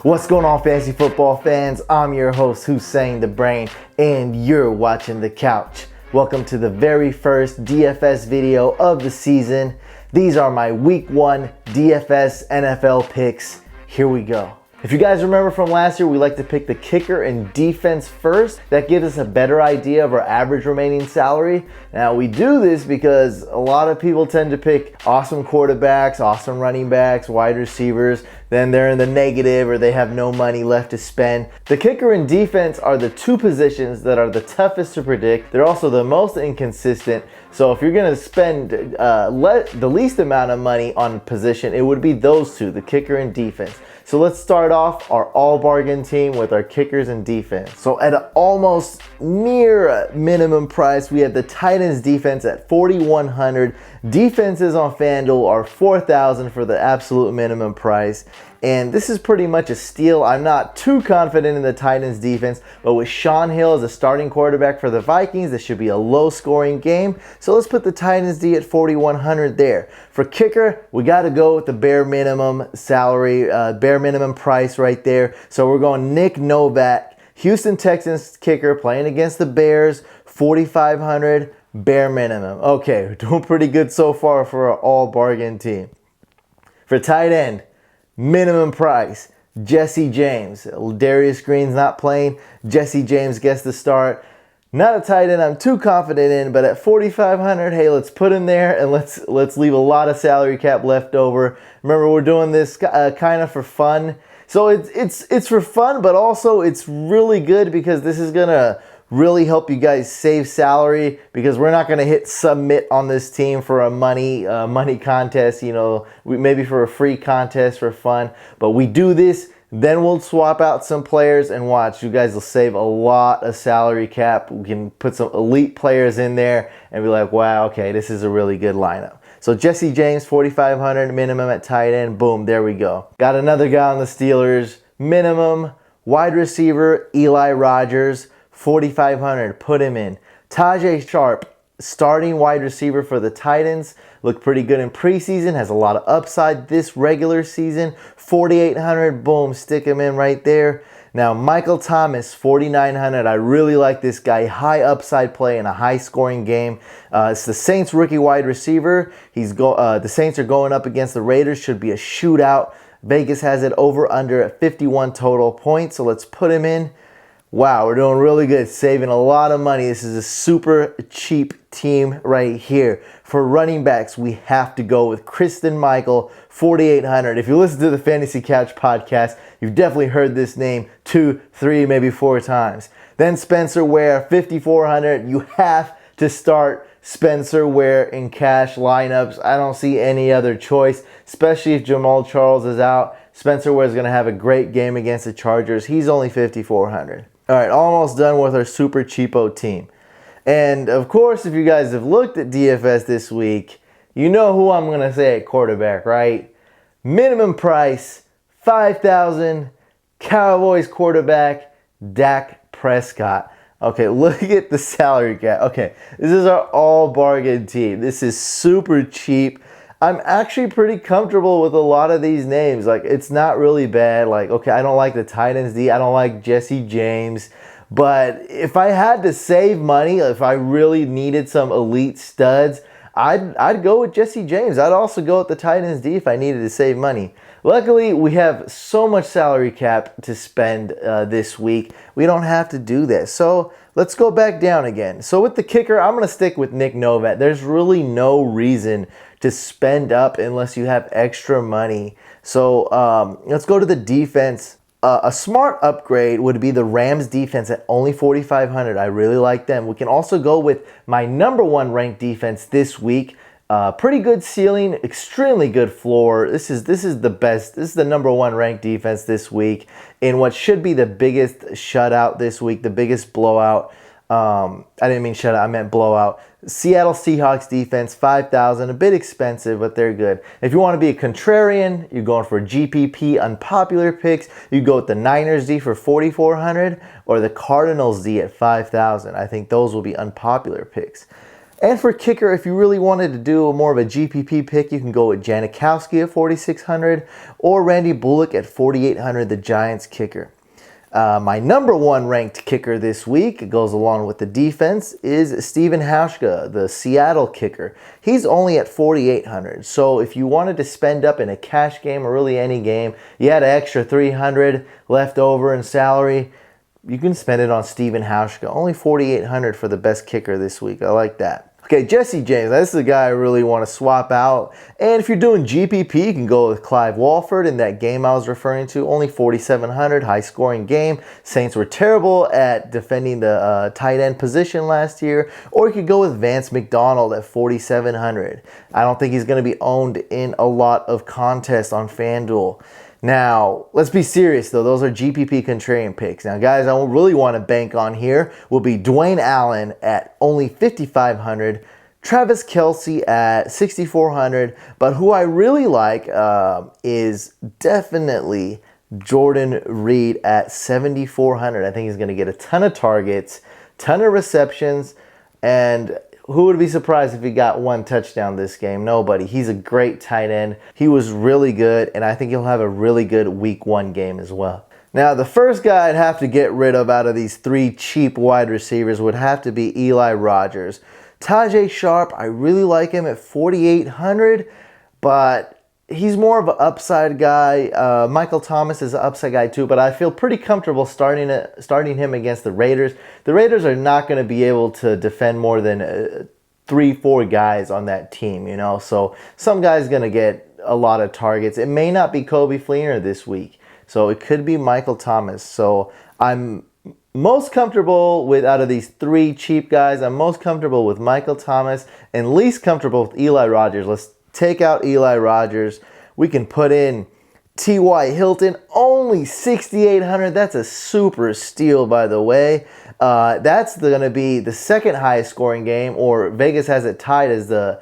What's going on, fantasy football fans? I'm your host, Hussein the Brain, and you're watching The Couch. Welcome to the very first DFS video of the season. These are my week 1 DFS NFL picks. Here we go. If you guys remember from last year, we like to pick the kicker and defense first. That gives us a better idea of our average remaining salary. Now we do this because a lot of people tend to pick awesome quarterbacks, awesome running backs, wide receivers. Then they're in the negative or they have no money left to spend. The kicker and defense are the two positions that are the toughest to predict. They're also the most inconsistent. So if you're going to spend the least amount of money on a position, it would be those two, the kicker and defense. So let's start off our all bargain team with our kickers and defense. So at an almost near minimum price, we have the Titans defense at 4,100. Defenses on FanDuel are 4,000 for the absolute minimum price. And this is pretty much a steal. I'm not too confident in the Titans defense, but with Sean Hill as a starting quarterback for the Vikings, this should be a low scoring game. So let's put the Titans D at 4,100 there. For kicker, we got to go with the bare minimum salary, bare minimum price right there. So we're going Nick Novak, Houston Texans kicker, playing against the Bears, 4,500, bare minimum. Okay, we're doing pretty good so far for our all bargain team. For tight end, minimum price, Jesse James. Darius Green's not playing. Jesse James gets the start. Not a tight end I'm too confident in, but at 4,500, hey, let's put him there and let's leave a lot of salary cap left over. Remember, we're doing this kind of for fun. So it's for fun, but also it's really good because this is gonna really help you guys save salary, because we're not going to hit submit on this team for a money contest, you know, maybe for a free contest for fun. But we do this, then we'll swap out some players and watch. You guys will save a lot of salary cap. We can put some elite players in there and be like, wow, okay, this is a really good lineup. So Jesse James, 4,500 minimum at tight end. Boom, there we go. Got another guy on the Steelers, minimum. Wide receiver, Eli Rogers, 4,500, put him in. Tajay Sharp, starting wide receiver for the Titans, looked pretty good in preseason, has a lot of upside this regular season, 4,800, boom, stick him in right there. Now, Michael Thomas, 4,900, I really like this guy, high upside play in a high scoring game. It's the Saints rookie wide receiver. The Saints are going up against the Raiders, should be a shootout. Vegas has it over under at 51 total points, so let's put him in. Wow, we're doing really good, saving a lot of money. This is a super cheap team right here. For running backs, we have to go with Christine Michael, 4,800. If you listen to the Fantasy Couch podcast, you've definitely heard this name 2, 3, maybe 4 times. Then Spencer Ware, 5,400. You have to start Spencer Ware in cash lineups. I don't see any other choice, especially if Jamal Charles is out. Spencer Ware is going to have a great game against the Chargers. He's only 5,400. All right, almost done with our super cheapo team. And of course, if you guys have looked at DFS this week, you know who I'm going to say at quarterback, right? Minimum price, 5,000, Cowboys quarterback, Dak Prescott. Okay, look at the salary cap. Okay, this is our all bargain team. This is super cheap. I'm actually pretty comfortable with a lot of these names. Like, it's not really bad. Like, okay, I don't like the Titans D. I don't like Jesse James. But if I had to save money, if I really needed some elite studs, I'd go with Jesse James. I'd also go with the Titans D if I needed to save money. Luckily, we have so much salary cap to spend this week. We don't have to do this. So let's go back down again. So with the kicker, I'm going to stick with Nick Novak. There's really no reason to spend up unless you have extra money. So let's go to the defense. A smart upgrade would be the Rams defense at only 4,500. I really like them. We can also go with my number 1 ranked defense this week. Pretty good ceiling, extremely good floor. This is the best. This is the number 1 ranked defense this week in what should be the biggest shutout this week, the biggest blowout. I didn't mean shutout, I meant blowout. Seattle Seahawks defense, 5,000, a bit expensive, but they're good. If you want to be a contrarian, you're going for GPP unpopular picks. You go with the Niners D for 4,400 or the Cardinals D at 5,000. I think those will be unpopular picks. And for kicker, if you really wanted to do more of a GPP pick, you can go with Janikowski at 4,600 or Randy Bullock at 4,800, the Giants kicker. My number one ranked kicker this week, it goes along with the defense, is Steven Hauschka, the Seattle kicker. He's only at 4,800. So if you wanted to spend up in a cash game or really any game, you had an extra 300 left over in salary, you can spend it on Steven Hauschka. Only 4,800 for the best kicker this week. I like that. Okay, Jesse James, this is the guy I really want to swap out. And if you're doing GPP, you can go with Clive Walford in that game I was referring to. Only 4,700, high-scoring game. Saints were terrible at defending the tight end position last year. Or you could go with Vance McDonald at 4,700. I don't think he's going to be owned in a lot of contests on FanDuel. Now, let's be serious though. Those are GPP contrarian picks. Now, guys, I really want to bank on here will be Dwayne Allen at only 5,500, Travis Kelce at 6,400. But who I really like is definitely Jordan Reed at 7,400. I think he's going to get a ton of targets, ton of receptions, and who would be surprised if he got one touchdown this game? Nobody. He's a great tight end. He was really good, and I think he'll have a really good week 1 game as well. Now, the first guy I'd have to get rid of out of these 3 cheap wide receivers would have to be Eli Rogers. Tajay Sharp, I really like him at 4,800, but he's more of an upside guy. Michael Thomas is an upside guy too, but I feel pretty comfortable starting him against the Raiders. The Raiders are not going to be able to defend more than 3-4 guys on that team, you know. So some guy's going to get a lot of targets. It may not be Coby Fleener this week, so it could be Michael Thomas. So I'm most comfortable with, out of these 3 cheap guys, I'm most comfortable with Michael Thomas and least comfortable with Eli Rogers. Let's take out Eli Rogers. We can put in T.Y. Hilton, only 6,800. That's a super steal, by the way. That's going to be the second highest scoring game, or Vegas has it tied as the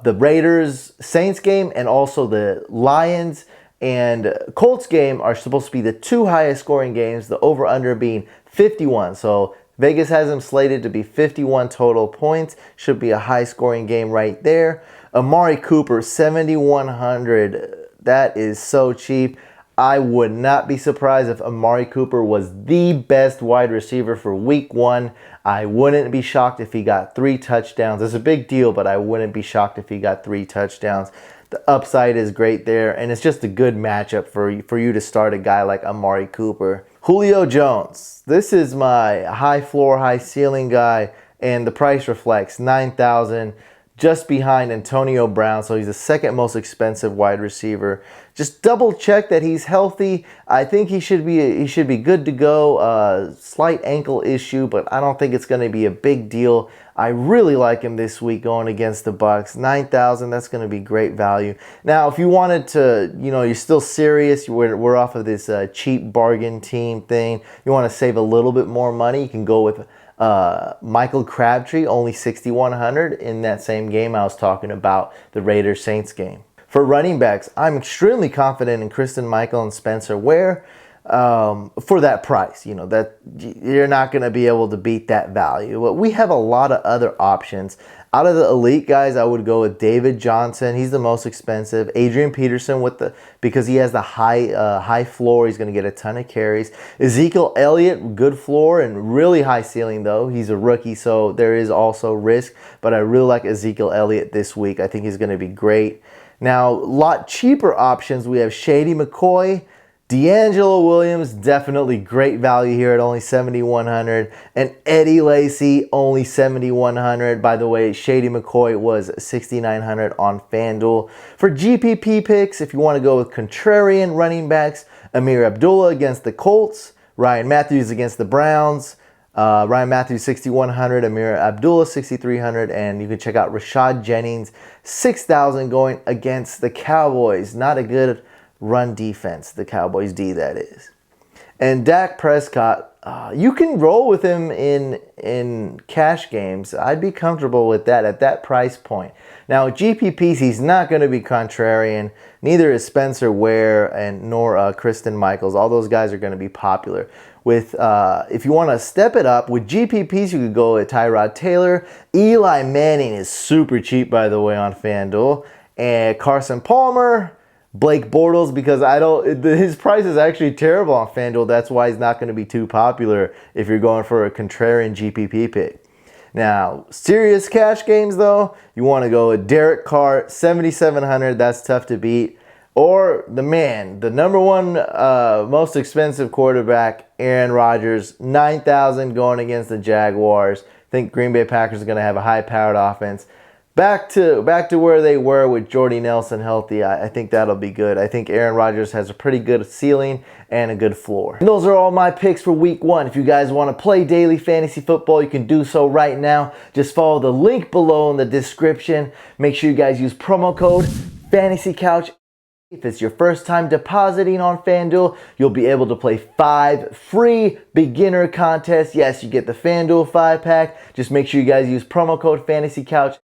Raiders-Saints game, and also the Lions and Colts game are supposed to be the 2 highest scoring games, the over-under being 51. So Vegas has them slated to be 51 total points. Should be a high scoring game right there. Amari Cooper, 7,100. That is so cheap. I would not be surprised if Amari Cooper was the best wide receiver for week 1. I wouldn't be shocked if he got 3 touchdowns. It's a big deal, but I wouldn't be shocked if he got 3 touchdowns. The upside is great there, and it's just a good matchup for you to start a guy like Amari Cooper. Julio Jones. This is my high floor, high ceiling guy, and the price reflects $9,000. Just behind Antonio Brown, so he's the second most expensive wide receiver. Just double check that he's healthy. I think he should be good to go. Slight ankle issue, but I don't think it's going to be a big deal. I really like him this week going against the Bucs. 9,000, that's going to be great value. Now, if you wanted to, you know, you're still serious, we're off of this cheap bargain team thing. You want to save a little bit more money, you can go with Michael Crabtree, only 6,100 in that same game I was talking about, the Raiders-Saints game. For running backs, I'm extremely confident in Christine Michael and Spencer Ware for that price. You know, that you're not going to be able to beat that value. But we have a lot of other options. Out of the elite guys, I would go with David Johnson. He's the most expensive. Adrian Peterson because he has the high floor. He's going to get a ton of carries. Ezekiel Elliott, good floor and really high ceiling though. He's a rookie, so there is also risk. But I really like Ezekiel Elliott this week. I think he's going to be great. Now, a lot cheaper options. We have Shady McCoy. D'Angelo Williams, definitely great value here at only 7,100. And Eddie Lacy, only 7,100. By the way, Shady McCoy was 6,900 on FanDuel. For GPP picks, if you want to go with contrarian running backs, Amir Abdullah against the Colts, Ryan Matthews against the Browns. Ryan Matthews, 6,100. Amir Abdullah, 6,300. And you can check out Rashad Jennings, 6,000 going against the Cowboys. Not a good run defense, the Cowboys D, that is. And Dak Prescott, you can roll with him in cash games. I'd be comfortable with that at that price point. Now, GPPs, he's not going to be contrarian. Neither is Spencer Ware nor Kristen Michaels. All those guys are going to be popular. with, if you want to step it up, with GPPs, you could go with Tyrod Taylor. Eli Manning is super cheap, by the way, on FanDuel. And Carson Palmer, Blake Bortles, because his price is actually terrible on FanDuel. That's why he's not going to be too popular if you're going for a contrarian GPP pick. Now, serious cash games though, you want to go with Derek Carr, 7,700. That's tough to beat. Or the number one most expensive quarterback, Aaron Rodgers, 9,000 going against the Jaguars. I think Green Bay Packers are going to have a high-powered offense. Back to where they were with Jordy Nelson healthy. I think that'll be good. I think Aaron Rodgers has a pretty good ceiling and a good floor. And those are all my picks for week 1. If you guys want to play daily fantasy football, you can do so right now. Just follow the link below in the description. Make sure you guys use promo code FANTASYCOUCH. If it's your first time depositing on FanDuel, you'll be able to play 5 free beginner contests. Yes, you get the FanDuel 5-pack. Just make sure you guys use promo code FANTASYCOUCH.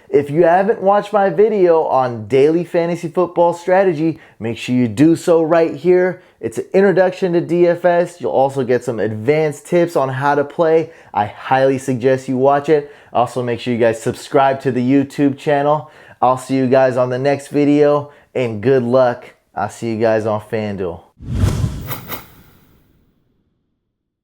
If you haven't watched my video on daily fantasy football strategy, make sure you do so right here. It's an introduction to DFS. You'll also get some advanced tips on how to play. I highly suggest you watch it. Also, make sure you guys subscribe to the YouTube channel. I'll see you guys on the next video, and good luck. I'll see you guys on FanDuel.